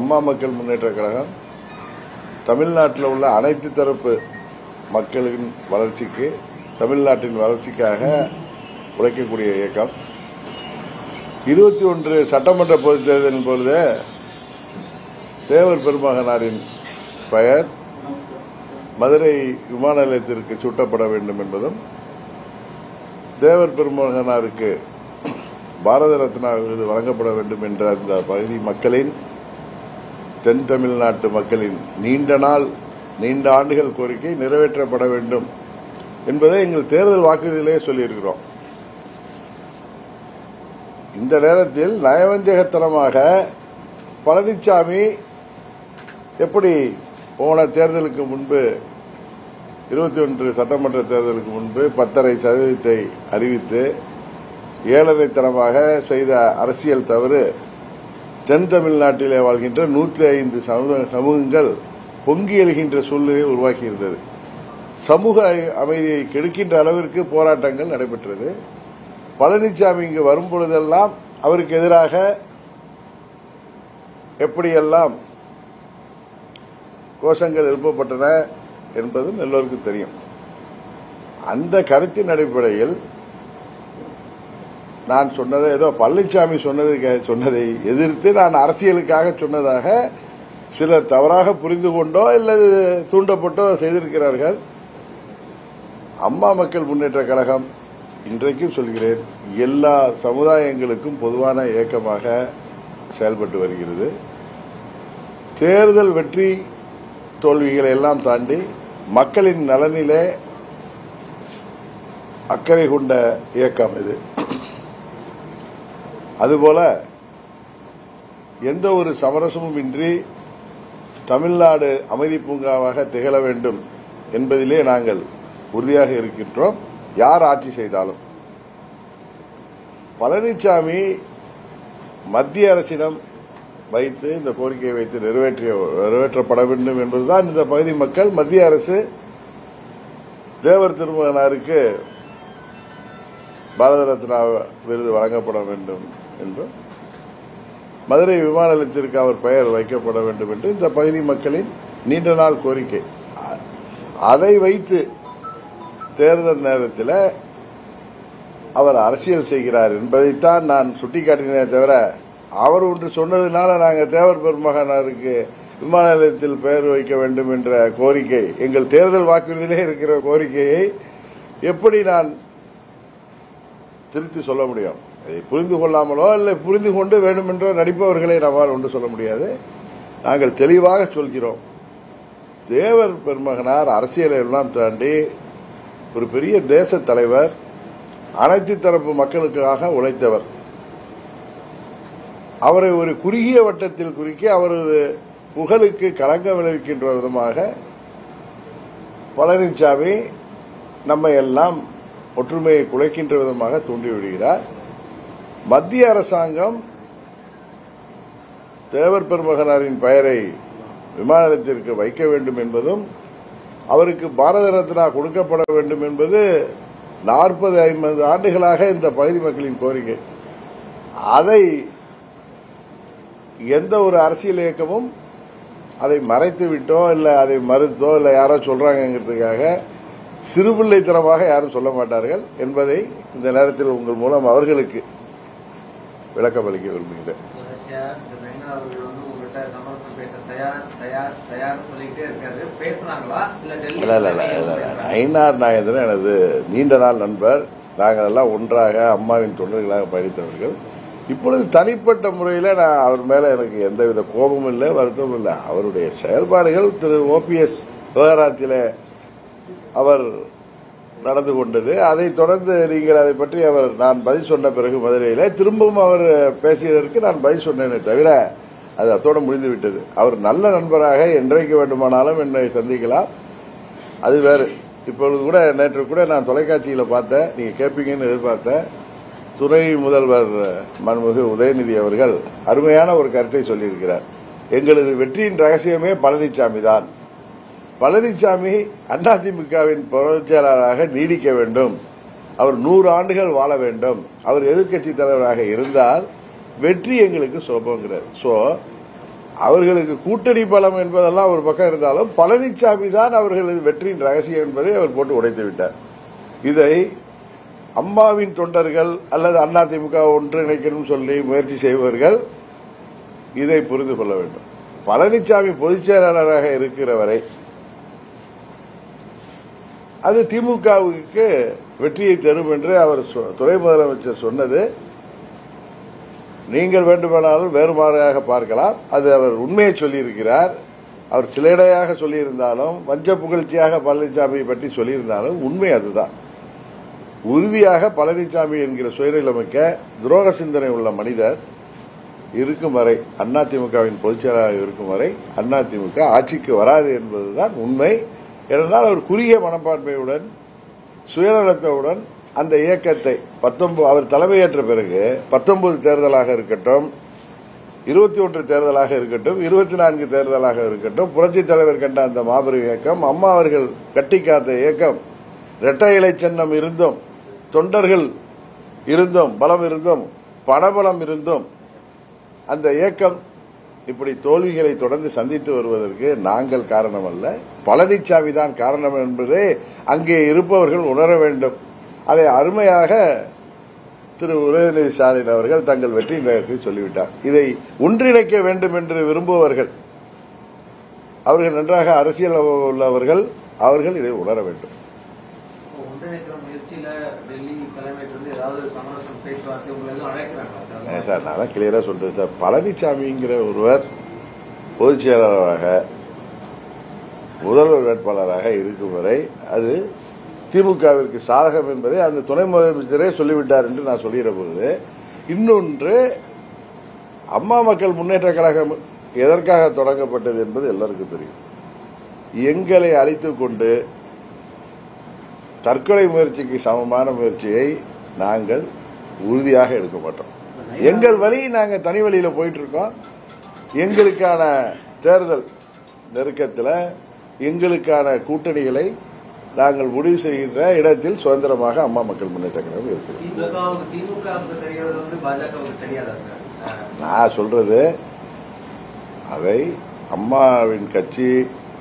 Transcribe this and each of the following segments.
அம்மா மக்கள் முன்னேற்ற கழகம் தமிழ்நாட்டில் உள்ள அனைத்து தரப்பு மக்களின் வளர்ச்சிக்கு, தமிழ்நாட்டின் வளர்ச்சிக்காக உழைக்கக்கூடிய இயக்கம். 21 சட்டமன்ற பொதுத் தேர்தலின் பொழுது தேவர் பெருமகனாரின் பெயர் மதுரை விமான நிலையத்திற்கு சூட்டப்பட வேண்டும் என்பதும், தேவர் பெருமகனாருக்கு பாரத ரத்னா விருது வழங்கப்பட வேண்டும் என்ற அந்த பகுதி மக்களின், தென் தமிழ்நாட்டு மக்களின் நீண்ட ஆண்டுகள் கோரிக்கை நிறைவேற்றப்பட வேண்டும் என்பதை எங்கள் தேர்தல் வாக்குறுதியிலே சொல்லியிருக்கிறோம். இந்த நேரத்தில் நயவஞ்சகத்தனமாக பழனிசாமி எப்படி போன தேர்தலுக்கு முன்பு 21 சட்டமன்ற தேர்தலுக்கு முன்பு 10.5% அறிவித்து ஏழரைத்தனமாக செய்த அரசியல் தவறு தென் தமிழ்நாட்டிலே வாழ்கின்ற 105 சமூகங்கள் பொங்கி எழுகின்ற சூழ்நிலையை உருவாக்கியிருந்தது. சமூக அமைதியை கெடுக்கின்ற அளவிற்கு போராட்டங்கள் நடைபெற்றது. பழனிசாமி இங்கு வரும்பொழுதெல்லாம் அவருக்கு எதிராக எப்படியெல்லாம் கோஷங்கள் எழுப்பப்பட்டன என்பதும் எல்லோருக்கும் தெரியும். அந்த கருத்தின் அடிப்படையில் நான் சொன்னதை, ஏதோ பழனிசாமி சொன்னதை எதிர்த்து நான் அரசியலுக்காக சொன்னதாக சிலர் தவறாக புரிந்து கொண்டோ அல்லது தூண்டப்பட்டோ செய்திருக்கிறார்கள். அம்மா மக்கள் முன்னேற்ற கழகம், இன்றைக்கும் சொல்கிறேன், எல்லா சமுதாயங்களுக்கும் பொதுவான இயக்கமாக செயல்பட்டு வருகிறது. தேர்தல் வெற்றி தோல்விகளை எல்லாம் தாண்டி மக்களின் நலனிலே அக்கறை கொண்ட இயக்கம் இது. அதுபோல எந்த ஒரு சமரசமும் இன்றி தமிழ்நாடு அமைதி பூங்காவாக திகழ வேண்டும் என்பதிலே நாங்கள் உறுதியாக இருக்கின்றோம். யார் ஆட்சி செய்தாலும் பழனிசாமி மத்திய அரசிடம் வைத்து இந்த கோரிக்கையை வைத்து நிறைவேற்றப்பட வேண்டும் என்பதுதான் இந்த பகுதி மக்கள். மத்திய அரசு தேவர் திருமகனாருக்கு பாரத ரத்னா விருது வழங்கப்பட வேண்டும் என்றும், மதுரை விமான நிலையத்திற்கு அவர் பெயர் வைக்கப்பட வேண்டும் என்று இந்த பகுதி மக்களின் நீண்ட நாள் கோரிக்கை. அதை வைத்து தேர்தல் நேரத்தில் அவர் அரசியல் செய்கிறார் என்பதைத்தான் நான் சுட்டிக்காட்டினே தவிர, அவர் ஒன்று சொன்னதுனால நாங்கள் தேவர் பெருமகனாருக்கு விமான நிலையத்தில் பெயர் வைக்க வேண்டும் என்ற கோரிக்கை, எங்கள் தேர்தல் வாக்குறுதியிலே இருக்கிற கோரிக்கையை எப்படி நான் திருத்தி சொல்ல முடியும்? அதை புரிந்து கொள்ளாமலோ இல்லை புரிந்து கொண்டு வேண்டுமென்றோ நடிப்பவர்களை நம்மால் ஒன்று சொல்ல முடியாது. நாங்கள் தெளிவாக சொல்கிறோம், தேவர் பெருமகனார் அரசியலை எல்லாம் தாண்டி ஒரு பெரிய தேச தலைவர், அனைத்து தரப்பு மக்களுக்காக உழைத்தவர். அவரை ஒரு குறுகிய வட்டத்தில் குறிக்க அவரது புகழுக்கு களங்கம் விளைவிக்கின்ற விதமாக பழனிசாமி நம்மை எல்லாம் ஒற்றுமையை குலைக்கின்ற விதமாக தூண்டிவிடுகிறார். மத்திய அரசாங்கம் தேவர் பெருமகனாரின் பெயரை விமான நிலையத்திற்கு வைக்க வேண்டும் என்பதும், அவருக்கு பாரத ரத்னா கொடுக்கப்பட வேண்டும் என்பது 40-50 ஆண்டுகளாக இந்த பகுதி மக்களின் கோரிக்கை. அதை எந்த ஒரு அரசியல் இயக்கமும் அதை மறைத்து விட்டோ இல்லை அதை மறுத்தோ இல்லை யாரோ சொல்றாங்கிறதுக்காக சிறுபிள்ளைத்தனமாக யாரும் சொல்ல மாட்டார்கள் என்பதை இந்த நேரத்தில் உங்கள் மூலம் அவர்களுக்கு விளக்கம் அளிக்க விரும்புகிறேன். ஐநார் நாகேந்திரன் எனது நீண்ட நாள் நண்பர். நாங்கள் எல்லாம் ஒன்றாக அம்மாவின் தொண்டர்களாக பயணித்தவர்கள். இப்பொழுது தனிப்பட்ட முறையில் நான் அவர் மேல எனக்கு எந்தவித கோபமும் இல்லை, வருத்தமும் இல்லை. அவருடைய செயல்பாடுகள் திரு OPS விவகாரத்தில் அவர் நடந்து கொண்டது, அதை தொடர்ந்து நீங்கள் அதை பற்றி நான் பதில் சொன்ன பிறகு மதுரையில் திரும்பவும் அவர் பேசியதற்கு நான் பதில் சொன்னேனே தவிர அது அத்தோடு முடிந்து விட்டது. அவர் நல்ல நண்பராக என்றைக்கு வேண்டுமானாலும் என்னை சந்திக்கலாம், அது வேறு. இப்பொழுது கூட நேற்று கூட நான் தொலைக்காட்சியில் பார்த்தேன், நீங்க கேட்பீங்கன்னு எதிர்பார்த்தேன். துணை முதல்வர் மன்மிகு உதயநிதி அவர்கள் அருமையான ஒரு கருத்தை சொல்லியிருக்கிறார். எங்களது வெற்றியின் ரகசியமே பழனிசாமி தான். பழனிசாமி அதிமுகவின் பொதுச் செயலாளராக நீடிக்க வேண்டும், அவர் 100 ஆண்டுகள் வாழ வேண்டும், அவர் எதிர்க்கட்சி தலைவராக இருந்தால் வெற்றி எங்களுக்கு சுலபங்கிறார். சோ அவர்களுக்கு கூட்டணி பலம் என்பதெல்லாம் ஒரு பக்கம் இருந்தாலும் பழனிசாமி தான் அவர்களது வெற்றியின் ரகசியம் என்பதை அவர் போட்டு உடைத்து விட்டார். இதை அம்மாவின் தொண்டர்கள் அல்லது அதிமுக ஒன்றிணைக்கணும் சொல்லி முயற்சி செய்பவர்கள் இதை புரிந்து கொள்ள வேண்டும். பழனிசாமி பொதுச் செயலாளராக இருக்கிற வரை அது திமுகவுக்கு வெற்றியை தரும் என்று அவர் துணை முதலமைச்சர் சொன்னது நீங்கள் வேண்டுமானாலும் வேறுபாடாக பார்க்கலாம். அது அவர் உண்மையை சொல்லியிருக்கிறார். அவர் சிலைடையாக சொல்லியிருந்தாலும் வஞ்ச புகழ்ச்சியாக பழனிசாமியை பற்றி சொல்லியிருந்தாலும் உண்மை அதுதான். உறுதியாக பழனிசாமி என்கிற சுயநலமிக்க துரோக சிந்தனை உள்ள மனிதர் இருக்கும் வரை அதிமுகவின் பொதுச் செயலாளர் இருக்கும் வரை அதிமுக ஆட்சிக்கு வராது என்பதுதான் உண்மை. ஏனென்றால் அவர் குறுகிய மனப்பான்மையுடன் சுயநலத்துடன் அந்த இயக்கத்தை அவர் தலைமையேற்ற பிறகு 19 தேர்தலாக இருக்கட்டும், 21 தேர்தலாக இருக்கட்டும், 24 தேர்தலாக இருக்கட்டும், புரட்சித் தலைவர் கண்ட அந்த மாபெரும் இயக்கம், அம்மா அவர்கள் கட்டி காத்த இயக்கம், இரட்டை இலை சின்னம் இருந்தும், தொண்டர்கள் இருந்தும், பலம் இருந்தும், பணபலம் இருந்தும் அந்த இயக்கம் இப்படி தோல்விகளை தொடர்ந்து சந்தித்து வருவதற்கு நாங்கள் காரணம் அல்ல, பழனிசாமி தான் காரணம் என்பதை அங்கே இருப்பவர்கள் உணர வேண்டும். அதை அருமையாக திரு உதயநிதி ஸ்டாலின் அவர்கள் தங்கள் வெற்றியின் ரகசியத்தை சொல்லிவிட்டார். இதை ஒன்றிணைக்க வேண்டும் என்று விரும்புபவர்கள், அவர்கள் நன்றாக அரசியல் உள்ளவர்கள், அவர்கள் இதை உணர வேண்டும். சார் நான் தான் கிளியரா சொல்றேன் சார். பழனிசாமிங்கிற ஒருவர் பொதுச் செயலாளராக முதல்வர் வேட்பாளராக இருக்கும் வரை அது திமுகவிற்கு சாதகம் என்பதை அந்த துணை முதலமைச்சரே சொல்லிவிட்டார் என்று நான் சொல்லுகிற போது, இன்னொன்று அம்மா மக்கள் முன்னேற்ற கழகம் எதற்காக தொடங்கப்பட்டது என்பது எல்லாருக்கும் தெரியும். எங்களை அழைத்துக் கொண்டு தற்கொலை முயற்சிக்கு சமமான முயற்சியை நாங்கள் உறுதியாக எடுக்க மாட்டோம். எங்கள் வழி நாங்கள் தனி வழியில போயிட்டு இருக்கோம். எங்களுக்கான தேர்தல் நெருக்கத்தில் எங்களுக்கான கூட்டணிகளை நாங்கள் முடிவு செய்கின்ற இடத்தில் சுதந்திரமாக அம்மா மக்கள் முன்னேற்ற கழகம் இருக்குது. நான் சொல்றது அதை அம்மாவின் கட்சி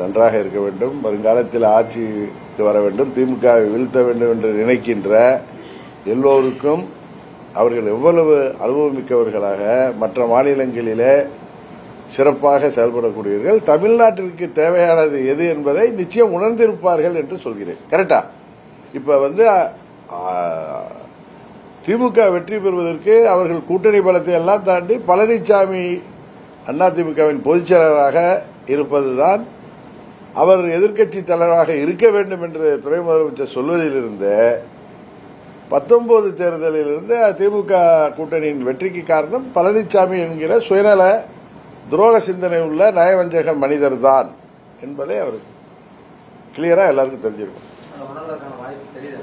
நன்றாக இருக்க வேண்டும், வருங்காலத்தில் ஆட்சிக்கு வர வேண்டும், திமுகவை வீழ்த்த வேண்டும் என்று நினைக்கின்ற எல்லோருக்கும் அவர்கள் எவ்வளவு அனுபவமிக்கவர்களாக மற்ற மாநிலங்களிலே சிறப்பாக செயல்படக்கூடியவர்கள், தமிழ்நாட்டிற்கு தேவையானது எது என்பதை நிச்சயம் உணர்ந்திருப்பார்கள் என்று சொல்கிறேன். கரெக்டா? இப்ப திமுக வெற்றி பெறுவதற்கு அவர்கள் கூட்டணி பலத்தை எல்லாம் தாண்டி பழனிசாமி அதிமுகவின் பொதுச் செயலராக இருப்பதுதான் அவர் எதிர்க்கட்சி தலைவராக இருக்க வேண்டும் என்று துணை முதலமைச்சர் சொல்வதிலிருந்து 19 தேர்தலிலிருந்து திமுக கூட்டணியின் வெற்றிக்கு காரணம் பழனிசாமி என்கிற சுயநல துரோக சிந்தனை உள்ள நயவஞ்சக மனிதர் தான் என்பதை அவருக்கு கிளியரா எல்லாருக்கும் தெரிஞ்சிருக்கும்.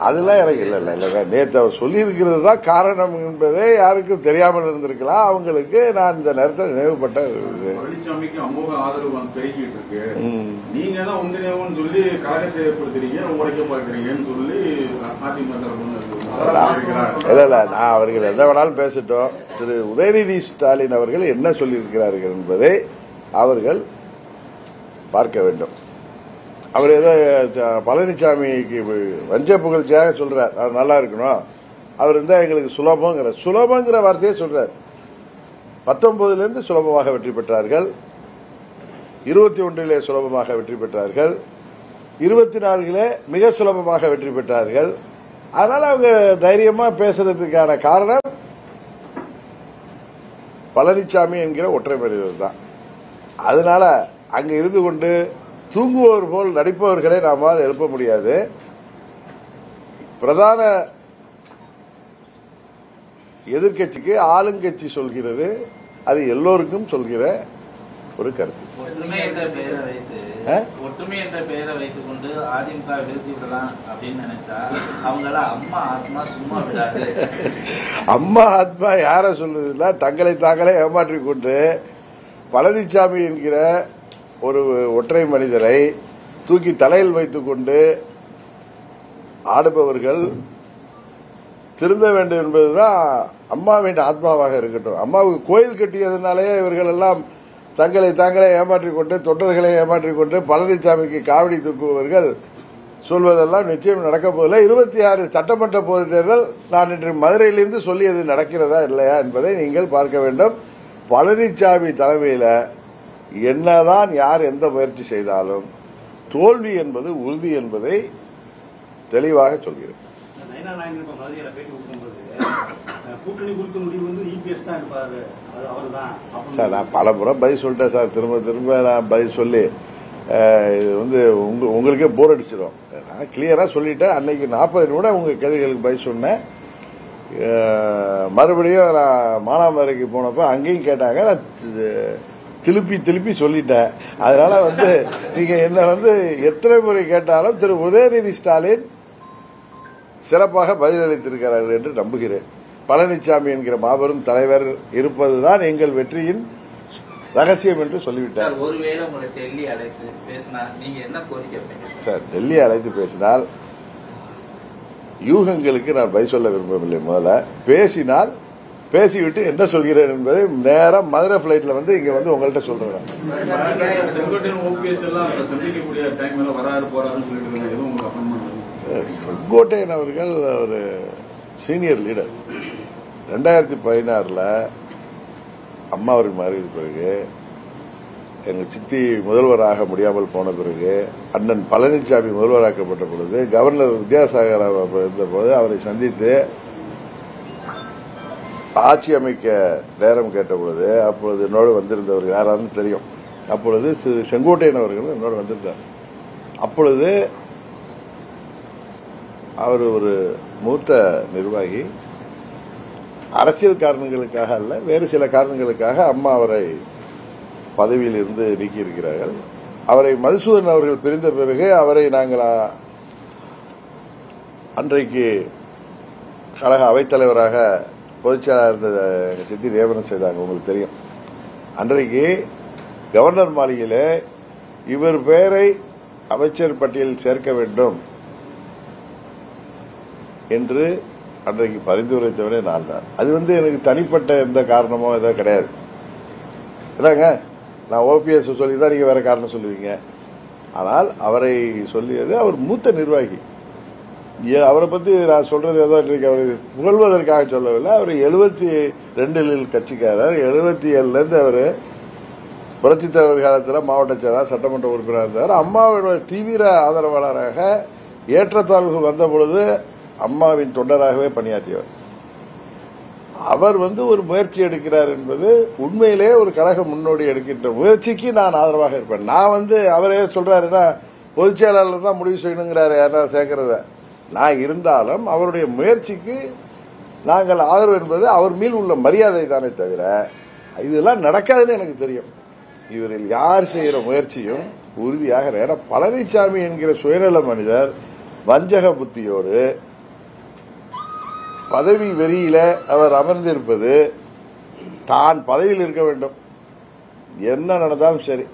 அதெல்லாம் எனக்கு இல்ல நேற்று அவர் சொல்லி இருக்கிறது தான் காரணம் என்பதே யாருக்கும் தெரியாமல் இருந்திருக்கலாம். அவங்களுக்கு நான் இந்த நேரத்தில் நினைவுபட்ட பழனிசாமிக்கு அமோக ஆதரவு பெருகிட்டு இருக்கு. நீங்க தான் ஒன்றிணைவுன்னு சொல்லி கழகத்தை ஏற்படுத்துறீங்க, உடைக்க பார்க்கறீங்கன்னு சொல்லி இல்ல நான் அவர்கள் என்ன வேணாலும் பேசட்டும். திரு உதயநிதி ஸ்டாலின் அவர்கள் என்ன சொல்லியிருக்கிறார்கள் என்பதை அவர்கள் பார்க்க வேண்டும். அவர் ஏதோ பழனிசாமிக்கு வஞ்ச புகழ்ச்சியாக சொல்றார், அவர் நல்லா இருக்கணும், அவர் இருந்தா எங்களுக்கு சுலபங்கிற வார்த்தையே சொல்றார். 19 சுலபமாக வெற்றி பெற்றார்கள், 21 சுலபமாக வெற்றி பெற்றார்கள், 24 மிக சுலபமாக வெற்றி பெற்றார்கள். அதனால அவங்க தைரியமா பேசுறதுக்கான காரணம் பழனிசாமி என்கிற ஒற்றை மனிதர் தான். அதனால அங்க இருந்து கொண்டு தூங்குவோர் போல் நடிப்பவர்களை நாமால் எழுப்ப முடியாது. பிரதான எதிர்கட்சிக்கு ஆளுங்கட்சி சொல்கிறது, அது எல்லோருக்கும் சொல்கிற ஒரு கருத்து. ஒற்றுமை என்ற பெயரை வைத்துக் கொண்டு அதிமுக வீழ்த்தி விடலாம் அப்படின்னு நினைச்சா அவங்கள அம்மா ஆத்மா சும்மா விடாது. அம்மா ஆத்மா யார சொல்லுதுன்னா தங்களை தாங்களே ஏமாற்றிக் கொண்டு பழனிசாமி என்கிற ஒரு ஒற்றை மனிதரை தூக்கி தலையில் வைத்துக் கொண்டு ஆடுபவர்கள் திருந்த வேண்டும் என்பதுதான் அம்மாவின் ஆத்மாவாக இருக்கட்டும். அம்மாவுக்கு கோயில் கட்டியதுனாலே இவர்கள் எல்லாம் தங்களை தாங்களே ஏமாற்றிக் கொண்டு தொண்டர்களை ஏமாற்றிக் கொண்டு பழனிசாமிக்கு காவடி தூக்குபவர்கள் சொல்வதெல்லாம் நிச்சயம் நடக்க போதில்லை. 26 சட்டமன்ற பொதுத் தேர்தல் நான் இன்று மதுரையிலிருந்து சொல்லியது நடக்கிறதா இல்லையா என்பதை நீங்கள் பார்க்க வேண்டும். பழனிசாமி தலைமையில் என்னதான் யார் எந்த முயற்சி செய்தாலும் தோல்வி என்பது உறுதி என்பதை தெளிவாக சொல்கிறேன். சார் நான் பல முறை பதில் சொல்லிட்டேன் சார். திரும்ப திரும்ப நான் பதில் சொல்லி இது வந்து உங்களுக்கே போர் அடிச்சிடும். நான் கிளியரா சொல்லிட்டேன். அன்னைக்கு 40 நிமிடம் உங்க கேள்விகளுக்கு பதில் சொன்னேன். மறுபடியும் நான் மானாமதுரைக்கு போனப்ப அங்கேயும் கேட்டாங்க. நான் திருப்பி சொல்லிட்டேன். அதனால வந்து நீங்க என்ன வந்து எத்தனை முறை கேட்டாலும் திரு உதயநிதி ஸ்டாலின் சிறப்பாக பதிலளித்திருக்கிறார்கள் என்று நம்புகிறேன். பழனிசாமி என்கிற மாபெரும் தலைவர் இருப்பதுதான் எங்கள் வெற்றியின் ரகசியம் என்று சொல்லிவிட்டார். ஒருவேளை உங்களை டெல்லி அழைத்து பேசினா நீங்க என்ன கோரிக்கை சார்? டெல்லி அழைத்து பேசினால் யூகங்களுக்கு நான் பதில் சொல்ல விரும்பவில்லை. முதல்ல பேசினால் பேசிவிட்டு என்ன சொல்கிறேன் என்பதை நேரம் மதுரை பிளைட்ல வந்து இங்க வந்து உங்கள்கிட்ட சொல்றேன். செங்கோட்டையன் அவர்கள் ஒரு சீனியர் லீடர். 2016 அம்மா அவர்கள் மறைவுக்கு பிறகு எங்கள் சித்தி முதல்வராக முடியாமல் போன பிறகு அண்ணன் பழனிசாமி முதல்வராக்கப்பட்ட பொழுது கவர்னர் வித்யாசாகர் இருந்த போது அவரை சந்தித்து ஆட்சி அமைக்க நேரம் கேட்ட பொழுது அப்பொழுது என்னோடு வந்திருந்தவர் யாராவது தெரியும். அப்பொழுது செங்கோட்டையன் அவர்கள் என்னோடு வந்திருந்தார். அப்பொழுது அவர் ஒரு மூத்த நிர்வாகி. அரசியல் காரணங்களுக்காக அல்ல, வேறு சில காரணங்களுக்காக அம்மா அவரை பதவியில் இருந்து நீக்கியிருக்கிறார்கள். அவரை மதுசூதன் அவர்கள் பிரிந்த பிறகு அவரை நாங்கள் அன்றைக்கு கழக அவைத்தலைவராக பொதுச்செயலாளர் இருந்த சித்தி நியமனம் செய்தாங்க. உங்களுக்கு தெரியும். அன்றைக்கு கவர்னர் மாளிகையில் இவர் பெயரை அமைச்சர் பட்டியலில் சேர்க்க வேண்டும் என்று அன்றைக்கு பரிந்துரைத்தவனே நான் தான். அது வந்து எனக்கு தனிப்பட்ட எந்த காரணமோ ஏதோ கிடையாது. இல்லைங்க, நான் ஓபிஎஸ் சொல்லிதான் நீங்க வேற காரணம் சொல்லுவீங்க. ஆனால் அவரை சொல்லியது அவர் மூத்த நிர்வாகி. அவரை பத்தி நான் சொல்றது ஏதோ இன்றைக்கு அவரை புகழ்வதற்காக சொல்லவில்லை. அவர் 72 கட்சிக்காரர். 77 இருந்து அவர் புரட்சித் தலைவர் காலத்தில் மாவட்ட செயலாளர் சட்டமன்ற உறுப்பினர் இருந்தார். அம்மாவுடைய தீவிர ஆதரவாளராக ஏற்றத்தாழ்வுகள் வந்த பொழுது அம்மாவின் தொண்டராகவே பணியாற்றியவர். அவர் வந்து ஒரு முயற்சி எடுக்கிறார் என்பது உண்மையிலே ஒரு கழக முன்னோடி எடுக்கின்ற முயற்சிக்கு நான் ஆதரவாக இருப்பேன். நான் வந்து அவரே சொல்றாருன்னா பொதுச் செயலாளர் தான் முடிவு செய்யணுங்கிறாரு யாராவது சேர்க்கிறத. நான் இருந்தாலும் அவருடைய முயற்சிக்கு நாங்கள் ஆதரவு என்பது அவர் மீது உள்ள மரியாதை தானே தவிர இதெல்லாம் நடக்காதுன்னு எனக்கு தெரியும். இவரில் யார் செய்கிற முயற்சியும் உறுதியாக பழனிசாமி என்கிற சுயநல மனிதர் வஞ்சக புத்தியோடு பதவி வெறியில அவர் அமர்ந்திருப்பது, தான் பதவியில் இருக்க வேண்டும், என்ன நடந்தாலும் சரி,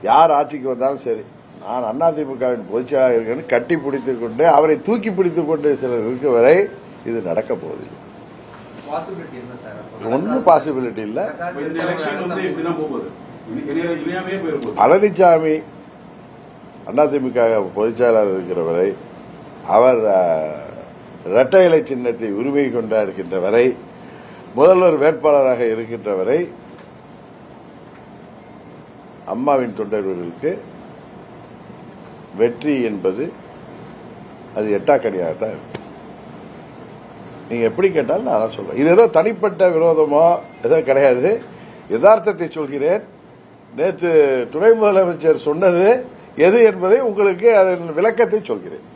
யார் ஆட்சிக்கு வந்தாலும் சரி, நான் அதிமுகவின் பொதுச்செயலாளர் இருக்கேன்னு கட்டி பிடித்துக் கொண்டு அவரை தூக்கி பிடித்துக் கொண்டு சிலர் இருக்க வரை இது நடக்க போகுது. ஒன்னும் பாசிபிலிட்டி இல்ல. பழனிசாமி அதிமுக பொதுச்செயலாளர் இருக்கிற வரை, அவர் இரட்டை இலை சின்னத்தை உரிமை கொண்டாடுகின்ற வரை, முதல்வர் வேட்பாளராக இருக்கின்ற வரை அம்மாவின் தொண்டர்களுக்கு வெற்றி என்பது அது எட்டாக்கனியாகத்தான் இருக்கு. நீங்க எப்படி கேட்டாலும் நான் அதான் சொல்றேன். இது ஏதோ தனிப்பட்ட விரோதமோ ஏதோ கிடையாது. யதார்த்தத்தை சொல்கிறேன். நேற்று துணை முதலமைச்சர் சொன்னது எது என்பதை உங்களுக்கு அதன் விளக்கத்தை சொல்கிறேன்.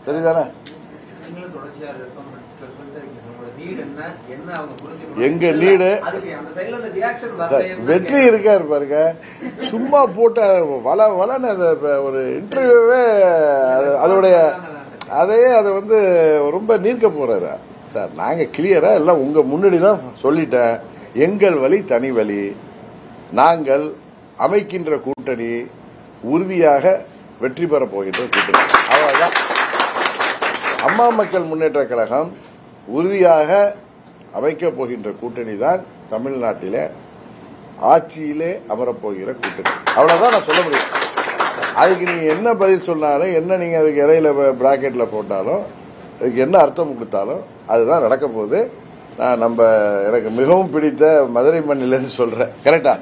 சரிதானே? எங்க நீடு வெற்றி இருக்காரு பாருங்க. சும்மா போட்ட வளன்னு ஒரு இன்டர்வியூவே அதோடைய அதையே அதை வந்து ரொம்ப நீர்க்க போறாரு சார். நாங்க கிளியரா எல்லாம் உங்க முன்னாடி தான் சொல்லிட்டேன். எங்கள் வழி தனி வழி. நாங்கள் அமைக்கின்ற கூட்டணி உறுதியாக வெற்றி பெற போகின்ற கூட்டணி. அவ்வளவுதான். அம்மா மக்கள் முன்னேற்ற கழகம் உறுதியாக அமைக்கப் போகின்ற கூட்டணி தான் தமிழ்நாட்டிலே ஆட்சியிலே அமரப்போகிற கூட்டணி. அவ்வளவுதான் நான் சொல்ல முடியும். அதுக்கு நீங்க என்ன பதில் சொன்னாலும், என்ன நீங்க அதுக்கு இடையில பிராக்கெட்ல போட்டாலும், அதுக்கு என்ன அர்த்தம் கொடுத்தாலும் அதுதான் நடக்க போகுது. நான் எனக்கு மிகவும் பிடித்த மதுரை மண்ணிலிருந்து சொல்றேன். கரெக்டா?